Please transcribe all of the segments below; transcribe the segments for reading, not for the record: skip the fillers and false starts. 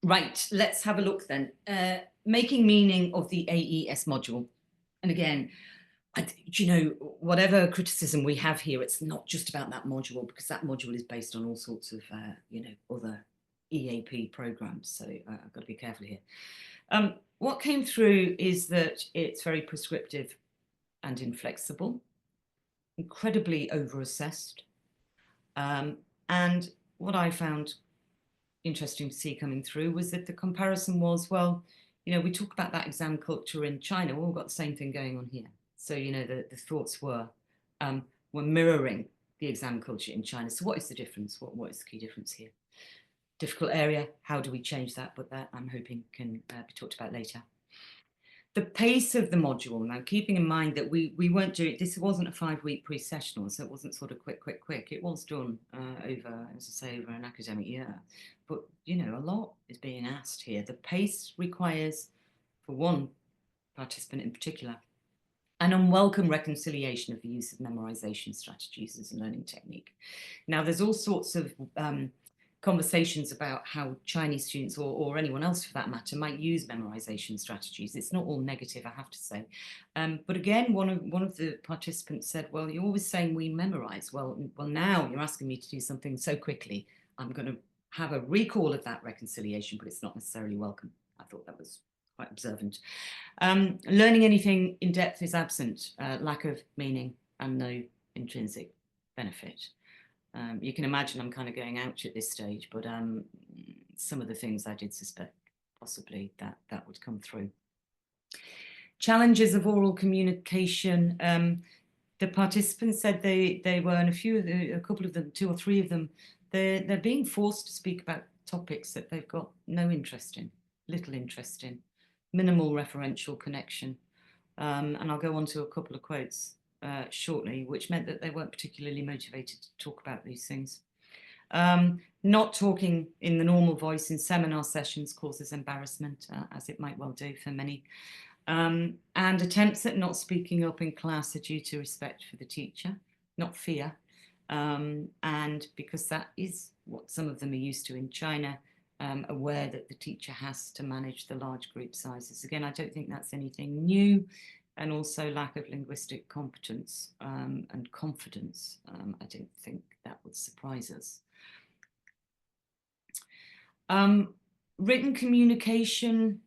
Right, let's have a look then. Making meaning of the AES module. And again, whatever criticism we have here, it's not just about that module, because that module is based on all sorts of, other EAP programs. So I've got to be careful here. What came through is that it's very prescriptive and inflexible, incredibly over-assessed. And what I found interesting to see coming through was that the comparison was, well, we talk about that exam culture in China. Well, we've got the same thing going on here. So, the thoughts were mirroring the exam culture in China. So what is the difference? What is the key difference here? Difficult area. How do we change that? But that I'm hoping can be talked about later. The pace of the module, now keeping in mind that we weren't doing, this wasn't a 5-week pre-sessional, so it wasn't sort of quick. It was done over, as I say, over an academic year. But, a lot is being asked here. The pace requires, for one participant in particular, an unwelcome reconciliation of the use of memorization strategies as a learning technique. Now, there's all sorts of conversations about how Chinese students, or anyone else for that matter, might use memorization strategies. It's not all negative, I have to say. But again, one of the participants said, well, you're always saying we memorize. Well, now you're asking me to do something so quickly, I'm going to have a recall of that reconciliation, but it's not necessarily welcome. I thought that was quite observant. Learning anything in depth is absent, lack of meaning and no intrinsic benefit. You can imagine I'm kind of going ouch at this stage, but some of the things I did suspect possibly that would come through. Challenges of oral communication. The participants said they were, and a couple of them, 2 or 3 of them, they're being forced to speak about topics that they've got no interest in, little interest in, minimal referential connection. And I'll go on to a couple of quotes shortly, which meant that they weren't particularly motivated to talk about these things. Not talking in the normal voice in seminar sessions causes embarrassment, as it might well do for many. And attempts at not speaking up in class are due to respect for the teacher, not fear. And because that is what some of them are used to in China, aware that the teacher has to manage the large group sizes. Again, I don't think that's anything new. And also lack of linguistic competence and confidence. I don't think that would surprise us. Written communication,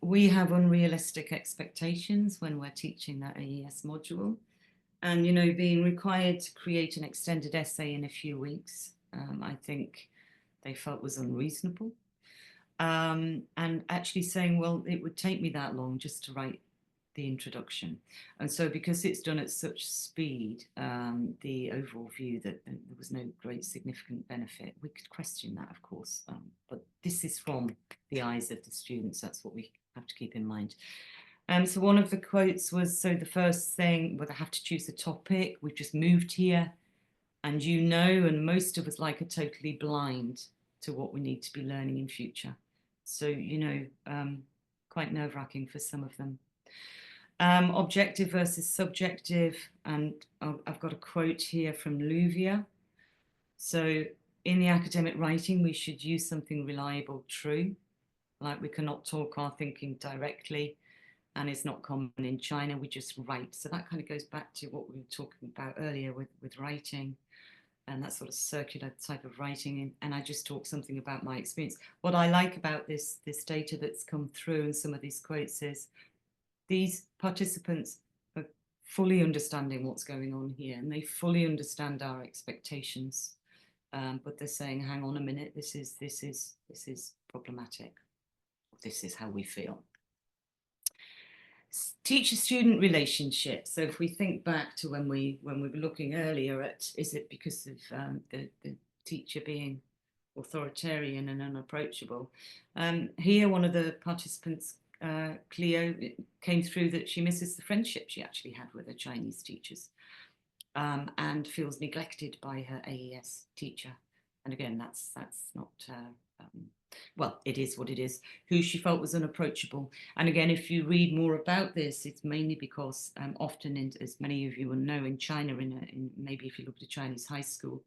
we have unrealistic expectations when we're teaching that AES module. And, being required to create an extended essay in a few weeks, I think they felt was unreasonable. And actually saying, well, it would take me that long just to write the introduction. And so because it's done at such speed, the overall view that there was no great significant benefit, we could question that, of course, but this is from the eyes of the students. That's what we have to keep in mind. So one of the quotes was, so the first thing, well, I have to choose a topic. We've just moved here, and and most of us are totally blind to what we need to be learning in future. So, quite nerve-wracking for some of them. Objective versus subjective, and I've got a quote here from Luvia. So in the academic writing, we should use something reliable, true, like we cannot talk our thinking directly, and it's not common in China, we just write. So that kind of goes back to what we were talking about earlier with writing, and that sort of circular type of writing. And I just talked something about my experience. What I like about this data that's come through and some of these quotes is these participants are fully understanding what's going on here, and they fully understand our expectations. But they're saying, hang on a minute, this is problematic. This is how we feel. Teacher-student relationships. So if we think back to when we were looking earlier at, is it because of the teacher being authoritarian and unapproachable? Here, one of the participants, Cleo, came through that she misses the friendship she actually had with her Chinese teachers, and feels neglected by her AES teacher. And again, that's not, well, it is what it is, who she felt was unapproachable. And again, if you read more about this, it's mainly because often, as many of you will know, in China, in maybe if you look at a Chinese high school,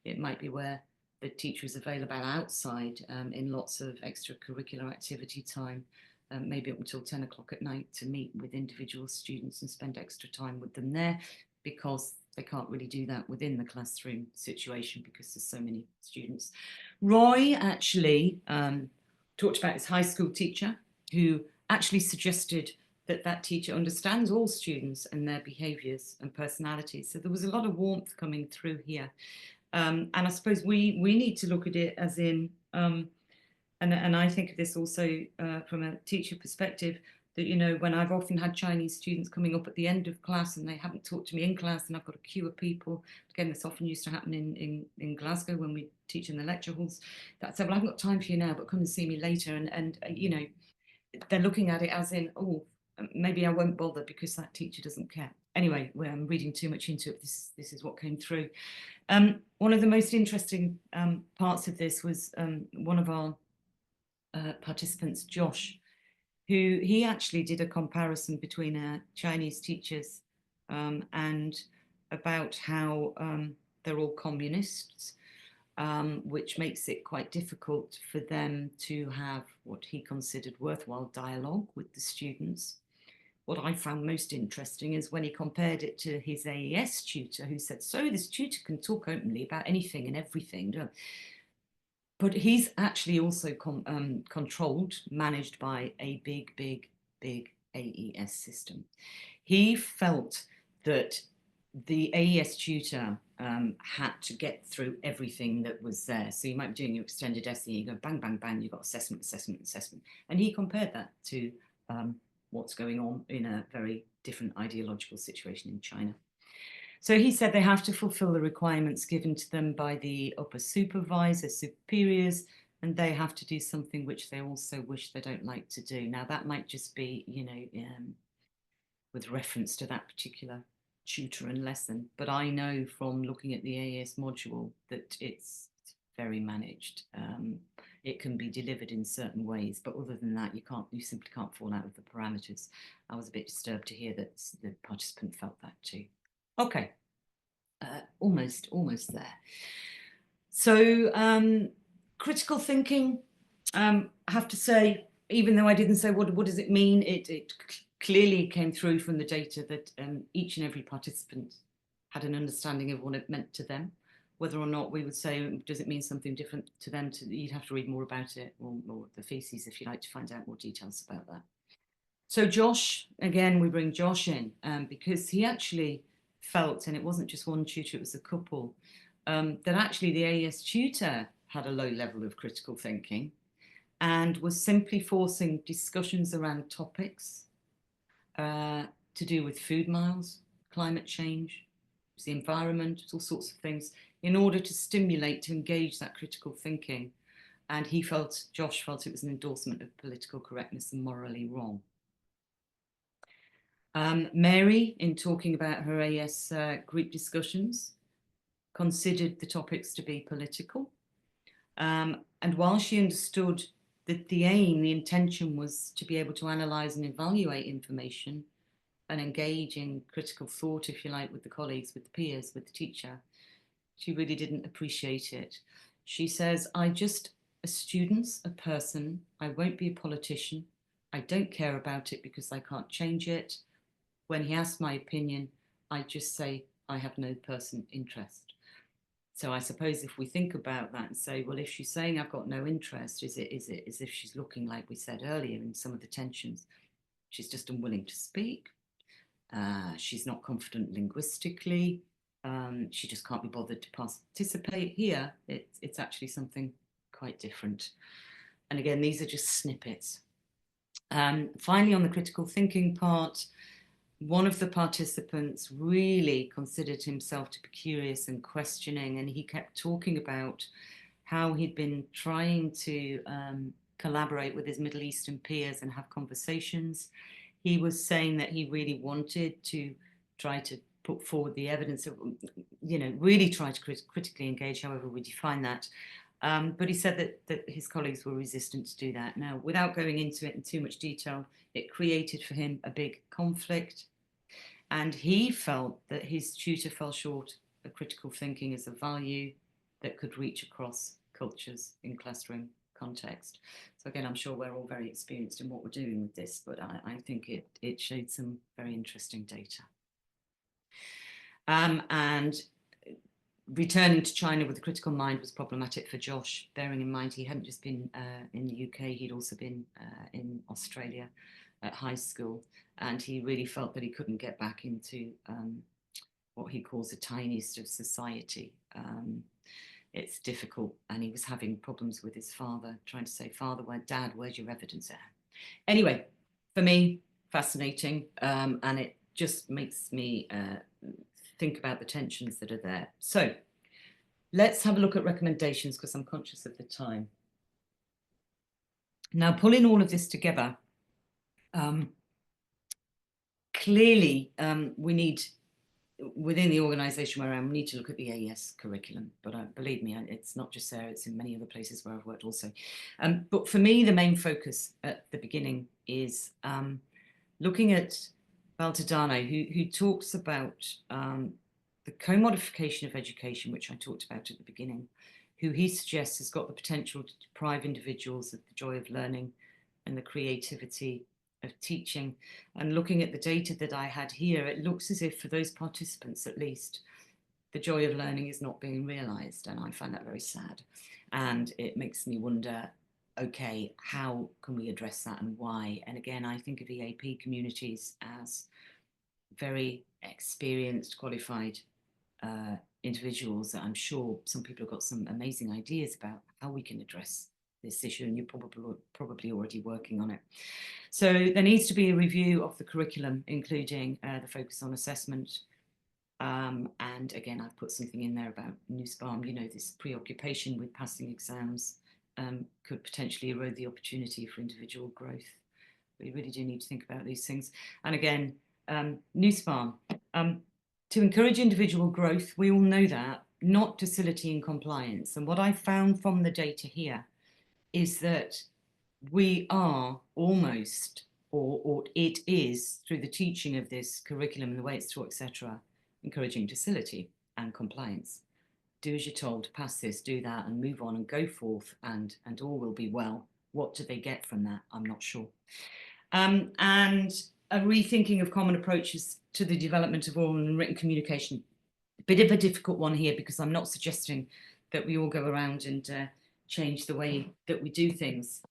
it might be where the teacher is available outside in lots of extracurricular activity time, maybe up until 10 o'clock at night, to meet with individual students and spend extra time with them there, because they can't really do that within the classroom situation because there's so many students. Roy actually talked about his high school teacher, who actually suggested that that teacher understands all students and their behaviours and personalities. So there was a lot of warmth coming through here. And I suppose we need to look at it as in, and I think of this also from a teacher perspective, that, you know, when I've often had Chinese students coming up at the end of class and they haven't talked to me in class, and I've got a queue of people, again, this often used to happen in Glasgow when we teach in the lecture halls, that said, well, I haven't got time for you now, but come and see me later. And you know, they're looking at it as in, oh, maybe I won't bother because that teacher doesn't care. Anyway, I'm reading too much into it. This is what came through. One of the most interesting parts of this was one of our participants, Josh, who he actually did a comparison between Chinese teachers and about how they're all communists, which makes it quite difficult for them to have what he considered worthwhile dialogue with the students. What I found most interesting is when he compared it to his AES tutor, who said, so this tutor can talk openly about anything and everything, but he's actually also controlled, managed by a big AES system. He felt that the AES tutor had to get through everything that was there. So you might be doing your extended essay, you go bang, bang, bang, you've got assessment, assessment, assessment. And he compared that to what's going on in a very different ideological situation in China. So he said they have to fulfill the requirements given to them by the upper supervisors, superiors, and they have to do something which they also wish they don't like to do. Now, that might just be, you know, with reference to that particular tutor and lesson, but I know from looking at the AES module that it's very managed. It can be delivered in certain ways, but other than that, you simply can't fall out of the parameters. I was a bit disturbed to hear that the participant felt that too. Okay, almost there. So critical thinking, I have to say, even though I didn't say what does it mean, it clearly came through from the data that each and every participant had an understanding of what it meant to them. Whether or not we would say, does it mean something different to them? You'd have to read more about it, or the theses, if you like, to find out more details about that. So Josh, again, we bring Josh in because he actually felt, and it wasn't just one tutor, it was a couple, that actually the AES tutor had a low level of critical thinking and was simply forcing discussions around topics to do with food miles, climate change, the environment, all sorts of things, in order to stimulate, to engage that critical thinking. And Josh felt it was an endorsement of political correctness and morally wrong. Mary, in talking about her AS group discussions, considered the topics to be political. And while she understood that the aim, the intention was to be able to analyse and evaluate information and engage in critical thought, if you like, with the colleagues, with the peers, with the teacher, she really didn't appreciate it. She says, I'm just a student, a person. I won't be a politician. I don't care about it because I can't change it. When he asks my opinion, I just say, I have no personal interest. So I suppose if we think about that and say, well, if she's saying I've got no interest, is it as if she's looking, like we said earlier in some of the tensions, she's just unwilling to speak. She's not confident linguistically. She just can't be bothered to participate. Here, it's actually something quite different. And again, these are just snippets. Finally, on the critical thinking part, one of the participants really considered himself to be curious and questioning, and he kept talking about how he'd been trying to collaborate with his Middle Eastern peers and have conversations. He was saying that he really wanted to try to put forward the evidence of, you know, really try to critically engage, however we define that. But he said that his colleagues were resistant to do that. Now, without going into it in too much detail, it created for him a big conflict. And he felt that his tutor fell short of critical thinking as a value. that could reach across cultures in classroom context. So again, I'm sure we're all very experienced in what we're doing with this, but I think it showed some very interesting data. And returning to China with a critical mind was problematic for Josh, bearing in mind he hadn't just been in the UK, he'd also been in Australia at high school, and he really felt that he couldn't get back into what he calls the tiniest of society. It's difficult, and he was having problems with his father, trying to say, Father, Dad, where's your evidence there? Anyway, for me, fascinating, and it just makes me think about the tensions that are there. So let's have a look at recommendations, because I'm conscious of the time. Now, pulling all of this together, clearly we need, within the organisation where I am, we need to look at the AES curriculum. But believe me, it's not just there, it's in many other places where I've worked also. But for me, the main focus at the beginning is looking at Baltodano, who talks about the commodification of education, which I talked about at the beginning, who he suggests has got the potential to deprive individuals of the joy of learning and the creativity of teaching. And looking at the data that I had here, it looks as if for those participants, at least, the joy of learning is not being realised. And I find that very sad. And it makes me wonder, okay, how can we address that and why? And again, I think of EAP communities as very experienced, qualified individuals that I'm sure some people have got some amazing ideas about how we can address this issue, and you're probably already working on it. So there needs to be a review of the curriculum, including the focus on assessment. And again, I've put something in there about Nussbaum, you know, this preoccupation with passing exams could potentially erode the opportunity for individual growth. We really do need to think about these things. And again, Nussbaum, to encourage individual growth, we all know that, not docility and compliance. And what I found from the data here is that we are almost, or it is, through the teaching of this curriculum and the way it's taught, etc., encouraging docility and compliance. Do as you're told, pass this, do that, and move on and go forth, and all will be well. What do they get from that? I'm not sure. And a rethinking of common approaches to the development of oral and written communication. A bit of a difficult one here, because I'm not suggesting that we all go around and change the way that we do things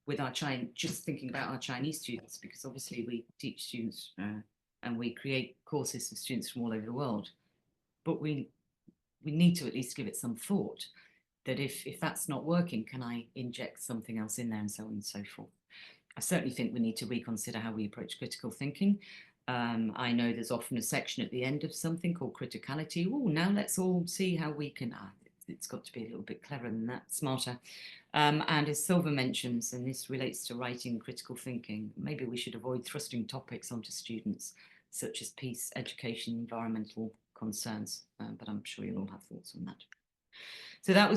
with our just thinking about our Chinese students, because obviously we teach students and we create courses for students from all over the world. But we need to at least give it some thought, that if that's not working, can I inject something else in there, and so on and so forth. I certainly think we need to reconsider how we approach critical thinking. I know there's often a section at the end of something called criticality. Oh, now let's all see how we can, it's got to be a little bit cleverer than that, smarter. And as Silver mentions, and this relates to writing critical thinking, maybe we should avoid thrusting topics onto students, such as peace, education, environmental concerns, but I'm sure you'll all have thoughts on that. So that was